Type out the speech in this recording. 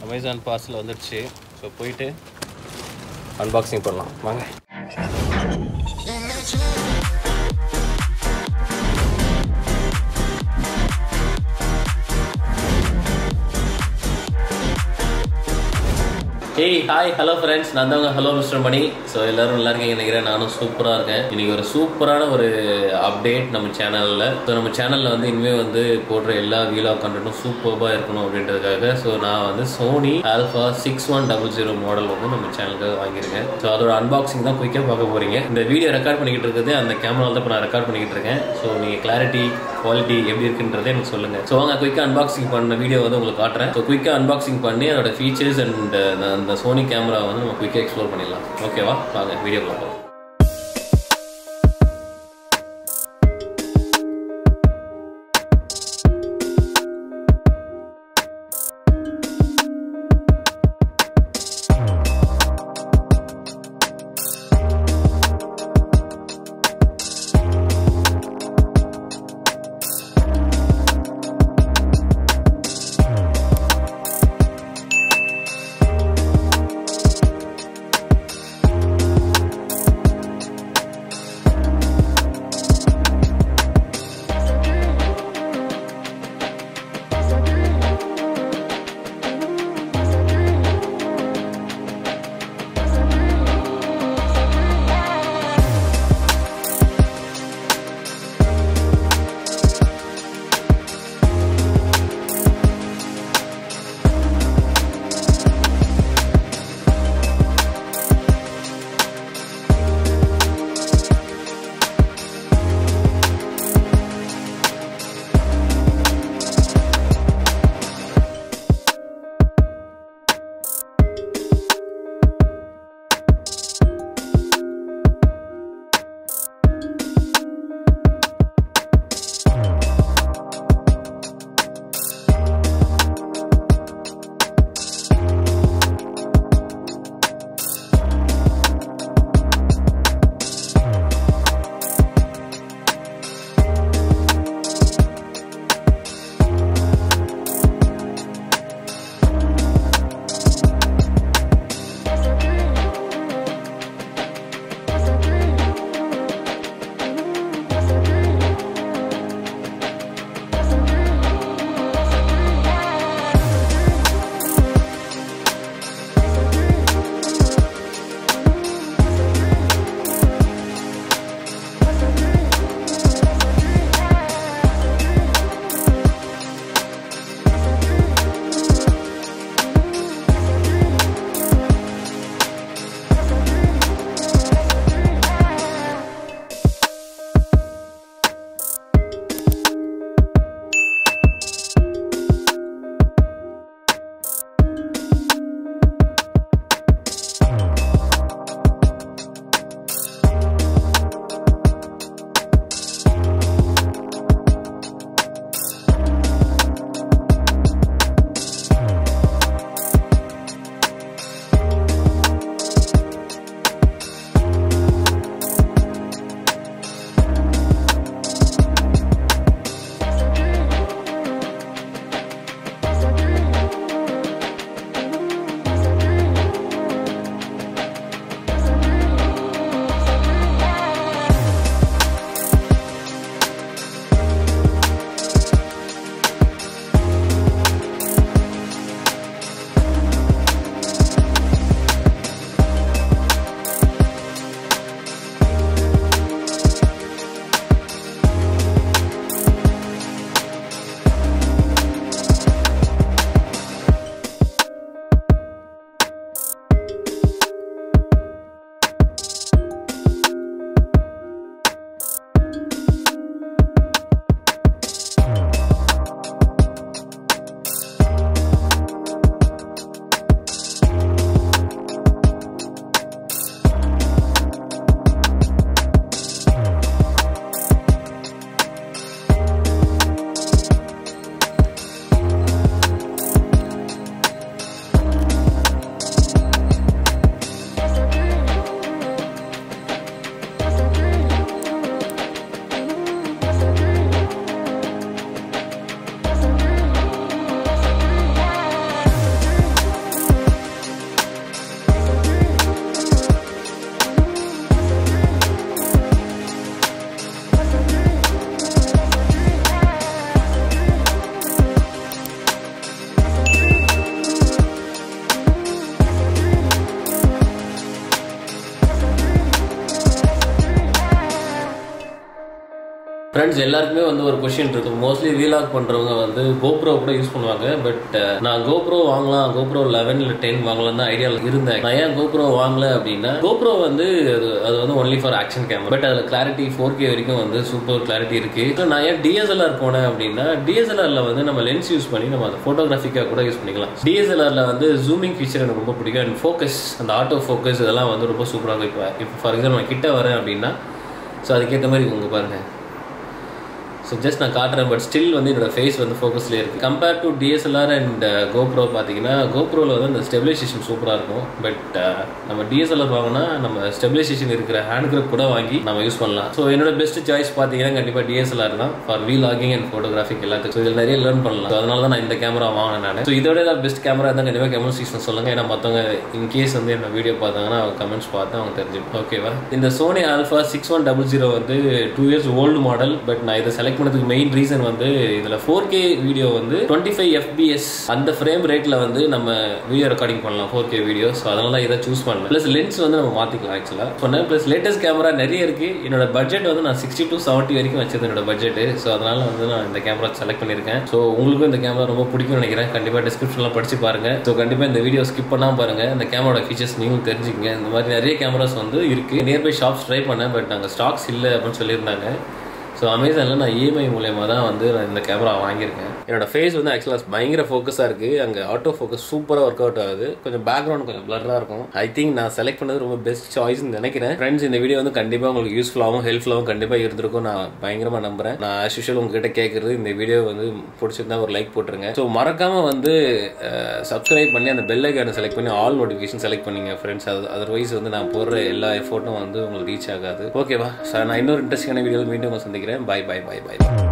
Amazon parcel வந்துடுச்சு. So போயிட்டு unboxing பண்ணலாம் வாங்க. Hey, hi, hello friends. நான் தான் ஹலோ மிஸ்டர் மணி. ஸோ எல்லாரும் நல்லா இருக்கீங்க நினைக்கிறேன். நானும் சூப்பராக இருக்கேன். இன்னைக்கு ஒரு சூப்பரான ஒரு அப்டேட் நம்ம சேனலில். ஸோ நம்ம சேனலில் வந்து இனிமேல் வந்து போடுற எல்லா வீலாக் கண்டென்ட்டும் சூப்பராக இருக்கணும் அப்படின்றதுக்காக ஸோ நான் வந்து சோனி α6100 மாடல் வந்து நம்ம சேனலுக்கு வாங்கியிருக்கேன். ஸோ அதோட அன்பாக்சிங் தான் குயிக்காக பார்க்க போகிறீங்க. இந்த வீடியோ ரெக்கார்ட் பண்ணிக்கிட்டு இருக்குது அந்த கேமராவில் தான் இப்போ நான் ரெக்கார்ட் பண்ணிக்கிட்டு இருக்கேன். ஸோ நீங்கள் கிளாரிட்டி குவாலிட்டி எப்படி இருக்குன்றதே எனக்கு சொல்லுங்கள். ஸோ வாங்க குயிக்காக அன்பாக்சிங் பண்ண வீடியோ வந்து உங்களுக்கு காட்டுறேன். ஸோ குயிக்காக அன்பாக்சிங் பண்ணி அதோட ஃபீச்சர்ஸ் அண்ட் அந்த சோனி கேமரா வந்து நம்ம குயிக்காக எக்ஸ்ப்ளோர் பண்ணிடலாம். ஓகேவா? வாங்க வீடியோ பார்ப்போம். ஃப்ரெண்ட்ஸ் எல்லாருக்குமே வந்து ஒரு கொஸ்டின் இருக்கு. மோஸ்ட்லி வீலாக் பண்றவங்க வந்து GoPro கூட யூஸ் பண்ணுவாங்க. பட் நான் GoPro வாங்கலாம், GoPro 11 இல்ல 10 வாங்கலாம் தான் ஐடியாவில் இருந்தேன். நான் ஏன் GoPro வாங்கல அப்படின்னா, GoPro வந்து அது வந்து only for action camera. But அதுல கிளாரிட்டி 4K வரைக்கும் வந்து சூப்பர் கிளாரிட்டி இருக்கு. நான் ஏன் DSLR போனேன் அப்படின்னா, DSLRல வந்து நம்ம லென்ஸ் யூஸ் பண்ணி நம்ம அதை போட்டோகிராஃபிக்காக கூட யூஸ் பண்ணிக்கலாம். DSLRல வந்து ஜூமிங் ஃபீச்சர் எனக்கு ரொம்ப பிடிக்கும். அண்ட் ஃபோக்கஸ், அந்த ஆட்டோ ஃபோக்கஸ் இதெல்லாம் வந்து ரொம்ப சூப்பராக இருக்கும். இப்போ ஃபார் எக்ஸாம்பிள் நான் கிட்ட வரேன் அப்படின்னா, ஸோ அதுக்கேற்ற மாதிரி உங்க பாருங்க. ஸோ ஜஸ்ட் நான் காட்டுறேன். பட் ஸ்டில் வந்து என்னோட ஃபேஸ் வந்து ஃபோக்கஸ்லேயே இருக்குது. Compare to DSLR and GoPro பார்த்தீங்கன்னா, GoProவில் வந்து அந்த ஸ்டெபிலைசேஷன் சூப்பராக இருக்கும். பட் நம்ம DSLR வாங்கினா நம்ம ஸ்டெபிலைசேஷன் இருக்கிற ஹேண்ட் கிரிப் கூட வாங்கி நம்ம யூஸ் பண்ணலாம். ஸோ என்னோட பெஸ்ட் சாய்ஸ் பார்த்தீங்கன்னா கண்டிப்பாக DSLR தான் ஃபார் வீலாகிங் அண்ட் ஃபோட்டோகிராஃபிக் எல்லாத்துக்கும். ஸோ இதில் நிறைய லேர்ன் பண்ணலாம். ஸோ அதனால தான் நான் இந்த கேமரா வாங்கினேன் நான். ஸோ இதோட ஏதாவது பெஸ்ட் கேமரா இருந்தால் கண்டிப்பாக கமெண்ட் செக்ஷன் சொல்லுங்கள். ஏன்னா மற்றவங்க இன்கேஸ் வந்து என்ன வீடியோ பார்த்தாங்கன்னா அவங்க கமெண்ட்ஸ் பார்த்து அவங்க தெரிஞ்சுப்போம். ஓகேவா? இந்த Sony a6100 வந்து 2 years ஓல்டு மாடல். பட் நான் இதை செலக்ட் பண்ணதுக்கு மெயின் ரீசன் வந்து இதுல 4K வீடியோ வந்து 25 fps அந்த ஃப்ரேம் ரேட்ல வந்து நம்ம வீடியோ ரெக்கார்டிங் பண்ணலாம் 4K வீடியோ. ஸோ அதனால தான் இதை சூஸ் பண்ணேன். பிளஸ் லென்ஸ் வந்து நம்ம மாத்திக்கலாம் ஆக்சுவலா சொன்னேன். பிளஸ் லேட்டஸ்ட் கேமரா நிறைய இருக்கு. என்னோட பட்ஜெட் வந்து நான் 60 to 70 வரைக்கும் வச்சது என்னோட பட்ஜெட். ஸோ அதனால வந்து நான் இந்த கேமரா செலக்ட் பண்ணியிருக்கேன். ஸோ உங்களுக்கும் இந்த கேமரா ரொம்ப பிடிக்கும்னு நினைக்கிறேன். கண்டிப்பா டிஸ்கிரிப்ஷன்லாம் படிச்சு பாருங்க. ஸோ கண்டிப்பா இந்த வீடியோ ஸ்கிப் பண்ணாம பாருங்க. இந்த கேமராவோட ஃபீச்சர்ஸ் நீங்களும் தெரிஞ்சுக்கங்க. இந்த மாதிரி நிறைய கேமராஸ் வந்து இருக்கு. நியர்பை ஷாப்ஸ் ட்ரை பண்ணேன். பட் நாங்கள் ஸ்டாக்ஸ் இல்லை அப்படின்னு சொல்லியிருந்தாங்க. ஸோ அமேசானில் நான் EMI மூலயமா தான் வந்து நான் இந்த கேமரா வாங்கியிருக்கேன். என்னோட ஃபேஸ் வந்து ஆக்சுவலாக பயங்கர ஃபோக்கஸாக இருக்குது. அங்கே ஆட்டோ ஃபோக்கஸ் சூப்பராக ஒர்க் அவுட் ஆகுது. கொஞ்சம் பேக்ரவுண்ட் கொஞ்சம் பிளராக இருக்கும். ஐ திங்க் நான் செலக்ட் பண்ணது ரொம்ப பெஸ்ட் சாய்ஸ்ன்னு நினைக்கிறேன். ஃப்ரெண்ட்ஸ், இந்த வீடியோ வந்து கண்டிப்பாக உங்களுக்கு யூஸ்ஃபுல்லாகவும் ஹெல்ப்ஃபுல்லாகவும் கண்டிப்பாக இருந்திருக்கும் நான் பயங்கரமாக நம்புறேன். நான் ஆஸ் யூஷுவல் உங்ககிட்ட கேட்குறது, இந்த வீடியோ வந்து பிடிச்சிருந்தா ஒரு லைக் போட்டுருங்க. ஸோ மறக்காமல் வந்து சப்ஸ்கிரைப் பண்ணி அந்த பெல் ஐக்கானை செலக்ட் பண்ணி ஆல் நோட்டிஃபிகேஷன் செலக்ட் பண்ணிங்க ஃப்ரெண்ட்ஸ். அதர்வைஸ் வந்து நான் போடுற எல்லா எஃபோர்ட்டும் வந்து உங்களுக்கு ரீச் ஆகாது. ஓகேவா? ஸோ நான் இன்னொரு இன்ட்ரெஸ்டிங்கான வீடியோவில் மீண்டும் சந்திக்கிறேன். Bye.